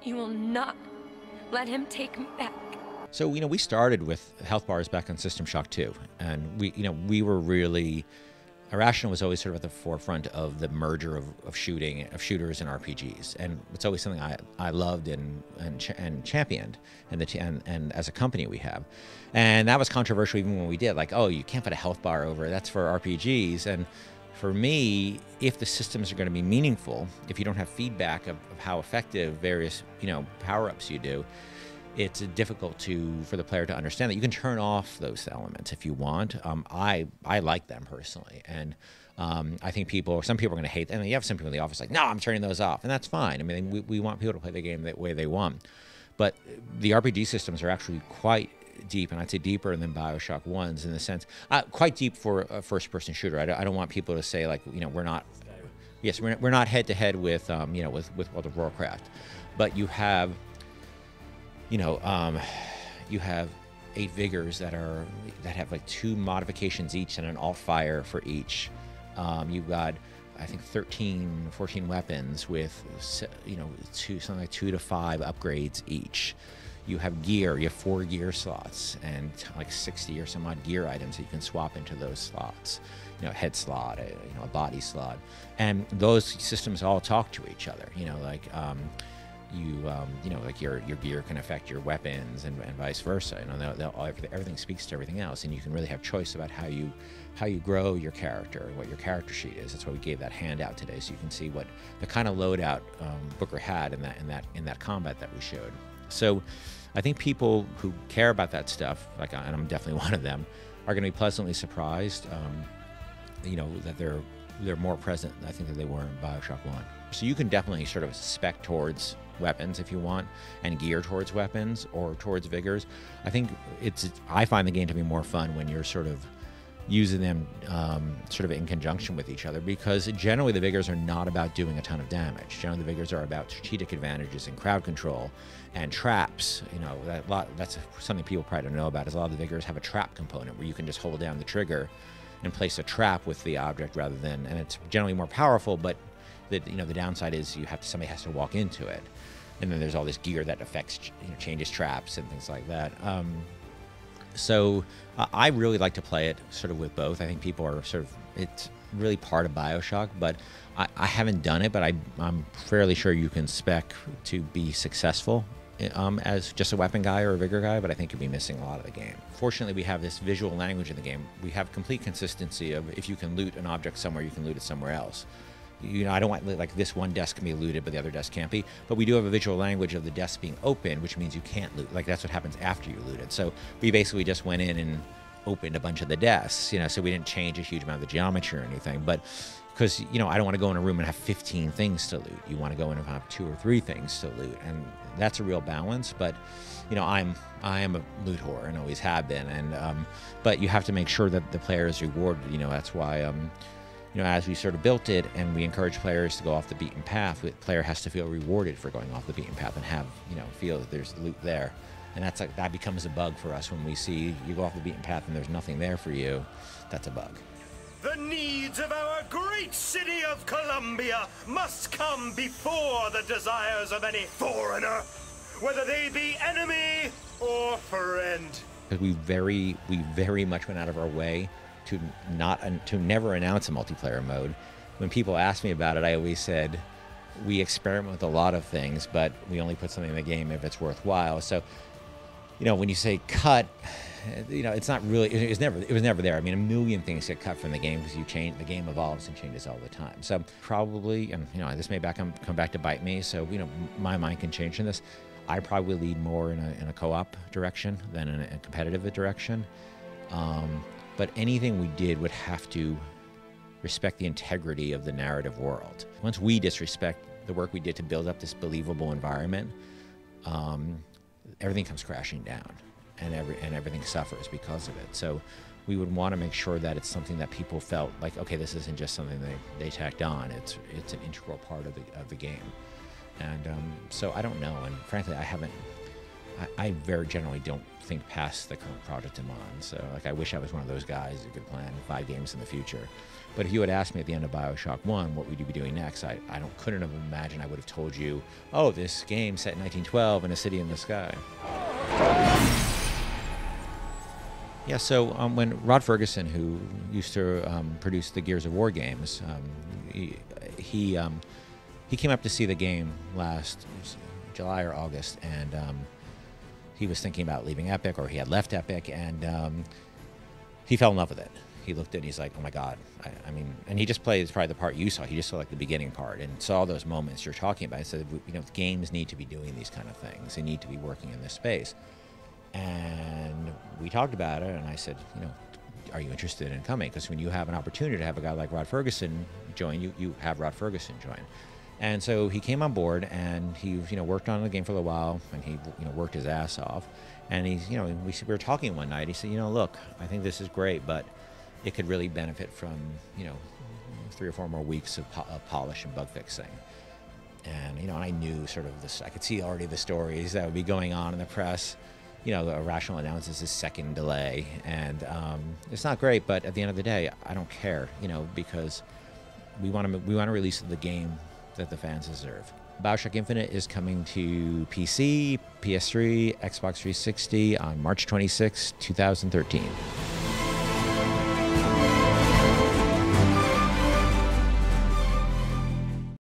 You will not let him take me back. So, we started with health bars back on System Shock 2, and we were really, Irrational was always sort of at the forefront of the merger of shooters and RPGs, and it's always something I loved and championed, and as a company we have, and that was controversial even when we did, like, oh, you can't put a health bar over it, that's for RPGs. And for me, if the systems are going to be meaningful, if you don't have feedback of how effective various power-ups you do, it's difficult for the player to understand that you can turn off those elements if you want. I like them personally, and I think some people are going to hate them. And you have some people in the office like, no, I'm turning those off, and that's fine. I mean, we want people to play the game the way they want, but the RPG systems are actually quite deep, and I'd say deeper than BioShock 1's in the sense, quite deep for a first-person shooter. I don't want people to say like, we're not. Yes, we're not head-to-head with with World of Warcraft, but you have. You have 8 vigors that have like 2 modifications each and an alt fire for each. You've got, I think, 14 weapons with something like 2 to 5 upgrades each. You have gear. You have 4 gear slots and like 60 or some odd gear items that you can swap into those slots. A head slot, a body slot, and those systems all talk to each other. Like your gear can affect your weapons and vice versa. Everything speaks to everything else, and you can really have choice about how you grow your character, what your character sheet is. That's why we gave that handout today, so you can see what the kind of loadout Booker had in that combat that we showed. So, I think people who care about that stuff, and I'm definitely one of them, are going to be pleasantly surprised. That they're more present, I think, than they were in BioShock 1. So you can definitely sort of spec towards weapons if you want, and gear towards weapons or towards vigors. I find the game to be more fun when you're sort of using them sort of in conjunction with each other, because generally the vigors are not about doing a ton of damage. Generally the vigors are about strategic advantages and crowd control and traps. That's something people probably don't know about, is a lot of the vigors have a trap component where you can just hold down the trigger and place a trap with the object rather than, and it's generally more powerful, but the downside is somebody has to walk into it, and then there's all this gear that affects, changes traps and things like that. So I really like to play it sort of with both. I think people are it's really part of BioShock, but I haven't done it, but I'm fairly sure you can spec to be successful as just a weapon guy or a vigor guy, but I think you'll be missing a lot of the game. Fortunately, we have this visual language in the game. We have complete consistency of, if you can loot an object somewhere, you can loot it somewhere else. I don't want, like, this one desk can be looted, but the other desk can't be. But we do have a visual language of the desk being open, which means you can't loot. Like, that's what happens after you loot it. So we basically just went in and opened a bunch of the desks, so we didn't change a huge amount of the geometry or anything. But because, I don't want to go in a room and have 15 things to loot. You want to go in and have 2 or 3 things to loot. And that's a real balance. But, I am a loot whore and always have been. And but you have to make sure that the player is rewarded. That's why as we sort of built it and we encourage players to go off the beaten path, the player has to feel rewarded for going off the beaten path and have, feel that there's loot there. And that becomes a bug for us when we see you go off the beaten path and there's nothing there for you. That's a bug. The needs of our great city of Columbia must come before the desires of any foreigner, whether they be enemy or friend. Because we very much went out of our way to never announce a multiplayer mode. When people ask me about it, I always said we experiment with a lot of things, but we only put something in the game if it's worthwhile. So, when you say cut, it's not really. It was never there. I mean, a million things get cut from the game because the game evolves and changes all the time. So probably, and this may come back to bite me. So my mind can change in this. I probably lead more in a co-op direction than in a competitive direction. But anything we did would have to respect the integrity of the narrative world. Once we disrespect the work we did to build up this believable environment, everything comes crashing down, and everything suffers because of it. So we would want to make sure that it's something that people felt like, okay, this isn't just something they tacked on. It's an integral part of the game. And so I don't know, and frankly, I I very generally don't think past the current project I'm on. So, like, I wish I was one of those guys who could plan 5 games in the future. But if you had asked me at the end of BioShock 1, what would you be doing next? I couldn't have imagined I would have told you, oh, this game set in 1912 in a city in the sky. Yeah, so when Rod Ferguson, who used to produce the Gears of War games, he came up to see the game last July or August, and he was thinking about leaving Epic, or he had left Epic, and he fell in love with it. He looked at it and he's like, oh my God. I mean, and he just played probably the part you saw. He just saw like the beginning part and saw those moments you're talking about. He said, you know, games need to be doing these kind of things. They need to be working in this space. And we talked about it, and I said, you know, are you interested in coming? Because when you have an opportunity to have a guy like Rod Ferguson join, you have Rod Ferguson join. And so he came on board, and he, you know, worked on the game for a little while, and he, you know, worked his ass off. And he's, you know, we were talking one night. He said, you know, look, I think this is great, but it could really benefit from, you know, 3 or 4 more weeks of polish and bug fixing. And, you know, I knew sort of this, I could see already the stories that would be going on in the press. You know, Irrational announces his 2nd delay, and it's not great, but at the end of the day, I don't care, you know, because we want to release the game that the fans deserve. BioShock Infinite is coming to PC, PS3, Xbox 360 on March 26, 2013.